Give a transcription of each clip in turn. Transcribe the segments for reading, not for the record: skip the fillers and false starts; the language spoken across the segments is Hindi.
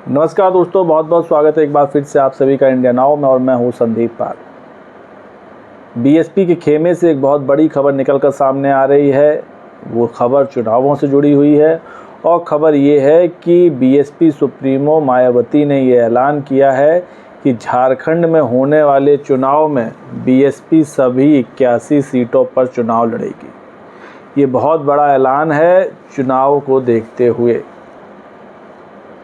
नमस्कार दोस्तों, बहुत बहुत स्वागत है एक बार फिर से आप सभी का इंडिया नाउ में। और मैं हूं संदीप पाल। बीएसपी के खेमे से एक बहुत बड़ी खबर निकलकर सामने आ रही है। वो खबर चुनावों से जुड़ी हुई है और खबर ये है कि बीएसपी सुप्रीमो मायावती ने ये ऐलान किया है कि झारखंड में होने वाले चुनाव में बीएसपी सभी 81 सीटों पर चुनाव लड़ेगी। ये बहुत बड़ा ऐलान है चुनाव को देखते हुए।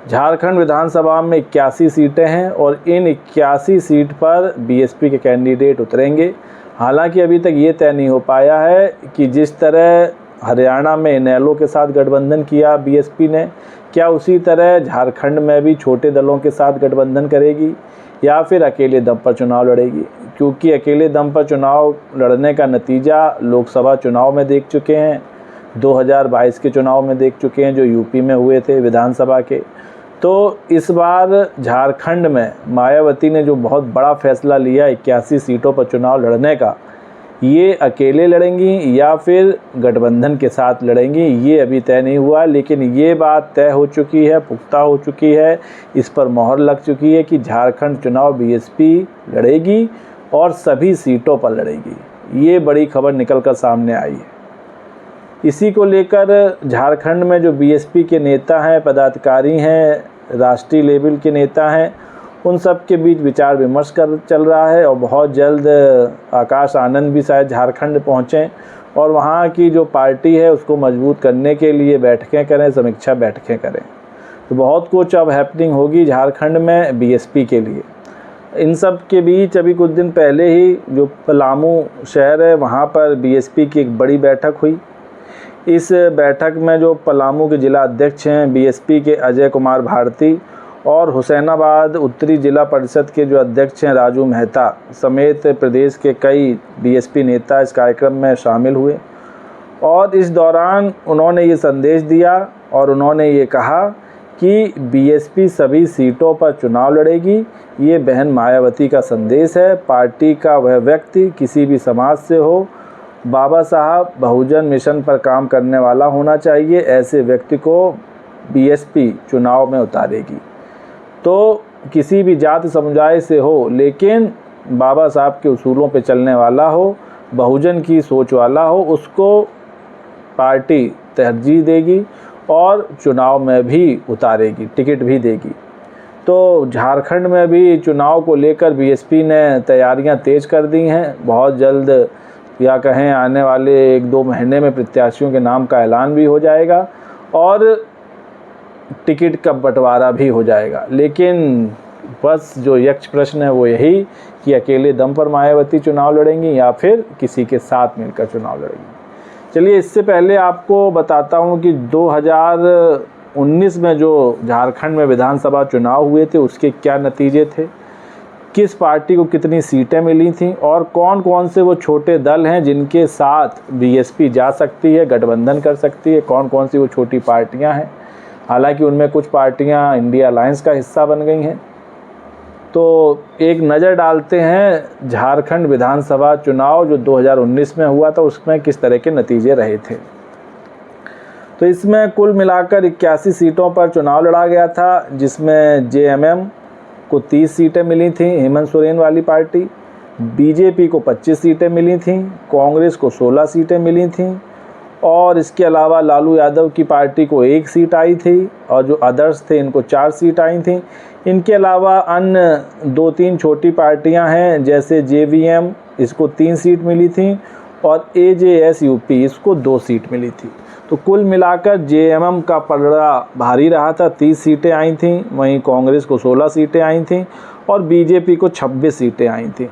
झारखंड विधानसभा में 81 सीटें हैं और इन 81 सीट पर बीएसपी के कैंडिडेट उतरेंगे। हालांकि अभी तक ये तय नहीं हो पाया है कि जिस तरह हरियाणा में इनेलो के साथ गठबंधन किया बीएसपी ने, क्या उसी तरह झारखंड में भी छोटे दलों के साथ गठबंधन करेगी या फिर अकेले दम पर चुनाव लड़ेगी। क्योंकि अकेले दम पर चुनाव लड़ने का नतीजा लोकसभा चुनाव में देख चुके हैं, 2022 के चुनाव में देख चुके हैं जो यूपी में हुए थे विधानसभा के। तो इस बार झारखंड में मायावती ने जो बहुत बड़ा फैसला लिया 81 सीटों पर चुनाव लड़ने का, ये अकेले लड़ेंगी या फिर गठबंधन के साथ लड़ेंगी, ये अभी तय नहीं हुआ। लेकिन ये बात तय हो चुकी है, पुख्ता हो चुकी है, इस पर मोहर लग चुकी है कि झारखंड चुनाव बीएसपी लड़ेगी और सभी सीटों पर लड़ेगी। ये बड़ी खबर निकल कर सामने आई है। इसी को लेकर झारखंड में जो बीएसपी के नेता हैं, पदाधिकारी हैं, राष्ट्रीय लेवल के नेता हैं, उन सब के बीच विचार विमर्श चल रहा है। और बहुत जल्द आकाश आनंद भी शायद झारखंड पहुँचें और वहाँ की जो पार्टी है उसको मजबूत करने के लिए बैठकें करें, समीक्षा बैठकें करें। तो बहुत कुछ अब हैपनिंग होगी झारखंड में बीएसपी के लिए। इन सब के बीच अभी कुछ दिन पहले ही जो पलामू शहर है वहाँ पर बीएसपी की एक बड़ी बैठक हुई। इस बैठक में जो पलामू के जिला अध्यक्ष हैं बीएसपी के अजय कुमार भारती और हुसैनाबाद उत्तरी जिला परिषद के जो अध्यक्ष हैं राजू मेहता समेत प्रदेश के कई बीएसपी नेता इस कार्यक्रम में शामिल हुए। और इस दौरान उन्होंने ये संदेश दिया और उन्होंने ये कहा कि बीएसपी सभी सीटों पर चुनाव लड़ेगी। ये बहन मायावती का संदेश है। पार्टी का वह व्यक्ति किसी भी समाज से हो, बाबा साहब बहुजन मिशन पर काम करने वाला होना चाहिए, ऐसे व्यक्ति को बीएसपी चुनाव में उतारेगी। तो किसी भी जाति समुदाय से हो, लेकिन बाबा साहब के उसूलों पे चलने वाला हो, बहुजन की सोच वाला हो, उसको पार्टी तरजीह देगी और चुनाव में भी उतारेगी, टिकट भी देगी। तो झारखंड में भी चुनाव को लेकर बीएसपी ने तैयारियां तेज कर दी हैं। बहुत जल्द या कहें आने वाले 1-2 महीने में प्रत्याशियों के नाम का ऐलान भी हो जाएगा और टिकट का बंटवारा भी हो जाएगा। लेकिन बस जो यक्ष प्रश्न है वो यही कि अकेले दम पर मायावती चुनाव लड़ेंगी या फिर किसी के साथ मिलकर चुनाव लड़ेंगी। चलिए, इससे पहले आपको बताता हूँ कि 2019 में जो झारखंड में विधानसभा चुनाव हुए थे उसके क्या नतीजे थे, किस पार्टी को कितनी सीटें मिली थीं और कौन कौन से वो छोटे दल हैं जिनके साथ बीएसपी जा सकती है, गठबंधन कर सकती है, कौन कौन सी वो छोटी पार्टियां हैं। हालांकि उनमें कुछ पार्टियां इंडिया अलायंस का हिस्सा बन गई हैं। तो एक नज़र डालते हैं झारखंड विधानसभा चुनाव जो 2019 में हुआ था उसमें किस तरह के नतीजे रहे थे। तो इसमें कुल मिलाकर 81 सीटों पर चुनाव लड़ा गया था, जिसमें जेएमएम को 30 सीटें मिली थीं, हेमंत सोरेन वाली पार्टी। बीजेपी को 25 सीटें मिली थीं, कांग्रेस को 16 सीटें मिली थीं और इसके अलावा लालू यादव की पार्टी को 1 सीट आई थी और जो अदर्स थे इनको 4 सीट आई थीं। इनके अलावा अन्य 2-3 छोटी पार्टियां हैं, जैसे जेवीएम, इसको 3 सीट मिली थी और एजेएस यूपी, इसको 2 सीट मिली थी। तो कुल मिलाकर जेएमएम का पलड़ा भारी रहा था, 30 सीटें आई थीं, वहीं कांग्रेस को 16 सीटें आई थीं और बीजेपी को 26 सीटें आई थीं।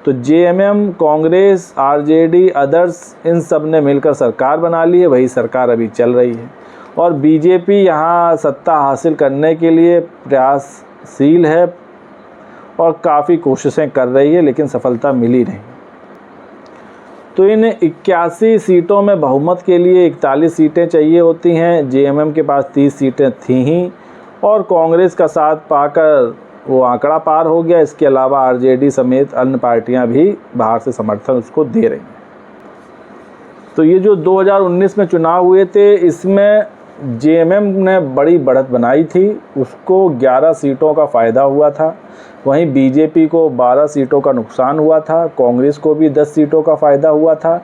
तो जेएमएम, कांग्रेस, आरजेडी, अदर्स, इन सब ने मिलकर सरकार बना ली है। वही सरकार अभी चल रही है और बीजेपी यहाँ सत्ता हासिल करने के लिए प्रयासशील है और काफ़ी कोशिशें कर रही है, लेकिन सफलता मिली नहीं। तो इन 81 सीटों में बहुमत के लिए 41 सीटें चाहिए होती हैं। जेएमएम के पास 30 सीटें थीं ही और कांग्रेस का साथ पाकर वो आंकड़ा पार हो गया। इसके अलावा आरजेडी समेत अन्य पार्टियां भी बाहर से समर्थन उसको दे रही हैं। तो ये जो 2019 में चुनाव हुए थे इसमें जेएमएम ने बड़ी बढ़त बनाई थी, उसको 11 सीटों का फ़ायदा हुआ था। वहीं बीजेपी को 12 सीटों का नुकसान हुआ था, कांग्रेस को भी 10 सीटों का फ़ायदा हुआ था।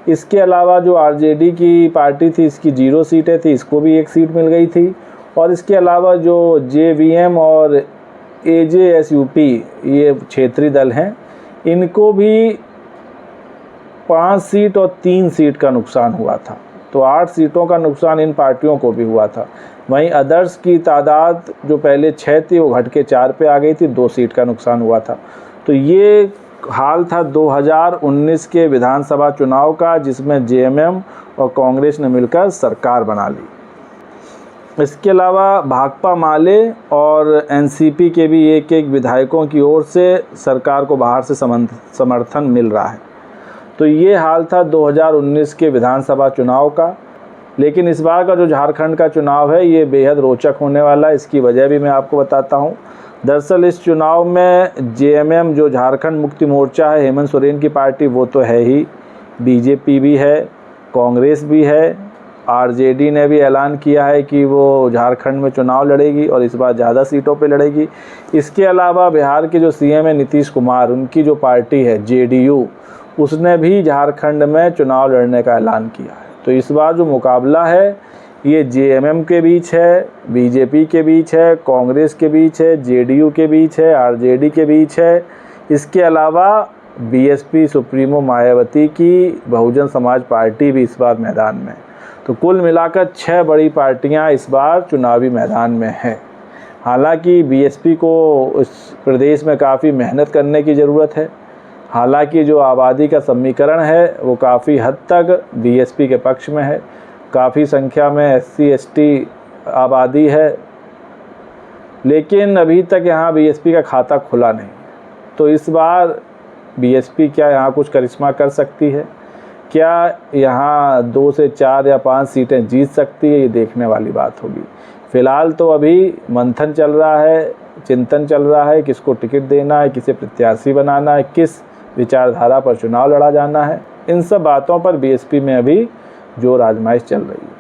इसके अलावा जो आरजेडी की पार्टी थी, इसकी 0 सीटें थी, इसको भी 1 सीट मिल गई थी। और इसके अलावा जो जेवीएम और एजेएसयूपी ये क्षेत्रीय दल हैं, इनको भी 5 सीट और 3 सीट का नुकसान हुआ था। तो 8 सीटों का नुकसान इन पार्टियों को भी हुआ था। वहीं अदर्स की तादाद जो पहले 6 थी वो घट के 4 पे आ गई थी, 2 सीट का नुकसान हुआ था। तो ये हाल था 2019 के विधानसभा चुनाव का, जिसमें जेएमएम और कांग्रेस ने मिलकर सरकार बना ली। इसके अलावा भाकपा माले और एनसीपी के भी एक विधायकों की ओर से सरकार को बाहर से समर्थन मिल रहा है। तो ये हाल था 2019 के विधानसभा चुनाव का। लेकिन इस बार का जो झारखंड का चुनाव है ये बेहद रोचक होने वाला है। इसकी वजह भी मैं आपको बताता हूँ। दरअसल इस चुनाव में जेएमएम जो झारखंड मुक्ति मोर्चा है, हेमंत सोरेन की पार्टी, वो तो है ही, बीजेपी भी है, कांग्रेस भी है, आरजेडी ने भी ऐलान किया है कि वो झारखंड में चुनाव लड़ेगी और इस बार ज़्यादा सीटों पे लड़ेगी। इसके अलावा बिहार के जो सीएम है नीतीश कुमार, उनकी जो पार्टी है जेडीयू, उसने भी झारखंड में चुनाव लड़ने का ऐलान किया है। तो इस बार जो मुकाबला है ये जेएमएम के बीच है, बीजेपी के बीच है, कांग्रेस के बीच है, जेडीयू के बीच है, आरजेडी के बीच है। इसके अलावा बीएसपी सुप्रीमो मायावती की बहुजन समाज पार्टी भी इस बार मैदान में। तो कुल मिलाकर 6 बड़ी पार्टियां इस बार चुनावी मैदान में हैं। हालांकि बीएसपी को इस प्रदेश में काफ़ी मेहनत करने की ज़रूरत है। हालांकि जो आबादी का समीकरण है वो काफ़ी हद तक बीएसपी के पक्ष में है। काफ़ी संख्या में एससी एसटी आबादी है, लेकिन अभी तक यहाँ बीएसपी का खाता खुला नहीं। तो इस बार बीएसपी क्या यहाँ कुछ करिश्मा कर सकती है? क्या यहाँ 2 से 4 या 5 सीटें जीत सकती है? ये देखने वाली बात होगी। फ़िलहाल तो अभी मंथन चल रहा है, चिंतन चल रहा है, किसको टिकट देना है, किसे प्रत्याशी बनाना है, किस विचारधारा पर चुनाव लड़ा जाना है। इन सब बातों पर बीएसपी में अभी जोर आजमाइश चल रही है।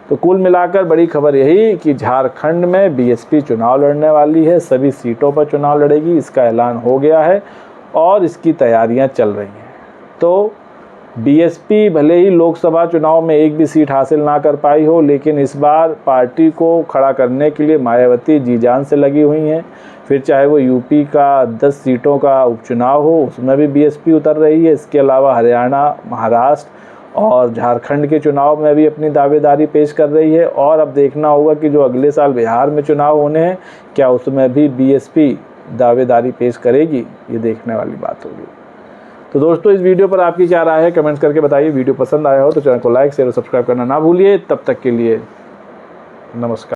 तो कुल मिलाकर बड़ी खबर यही कि झारखंड में बीएसपी चुनाव लड़ने वाली है, सभी सीटों पर चुनाव लड़ेगी, इसका ऐलान हो गया है और इसकी तैयारियां चल रही हैं। तो बीएसपी भले ही लोकसभा चुनाव में एक भी सीट हासिल ना कर पाई हो, लेकिन इस बार पार्टी को खड़ा करने के लिए मायावती जी जान से लगी हुई हैं। फिर चाहे वो यूपी का 10 सीटों का उपचुनाव हो, उसमें भी बीएसपी उतर रही है। इसके अलावा हरियाणा, महाराष्ट्र और झारखंड के चुनाव में भी अपनी दावेदारी पेश कर रही है। और अब देखना होगा कि जो अगले साल बिहार में चुनाव होने हैं, क्या उसमें भी बीएसपी दावेदारी पेश करेगी? ये देखने वाली बात होगी। तो दोस्तों, इस वीडियो पर आपकी क्या राय है कमेंट्स करके बताइए। वीडियो पसंद आया हो तो चैनल को लाइक शेयर और सब्सक्राइब करना ना भूलिए। तब तक के लिए नमस्कार।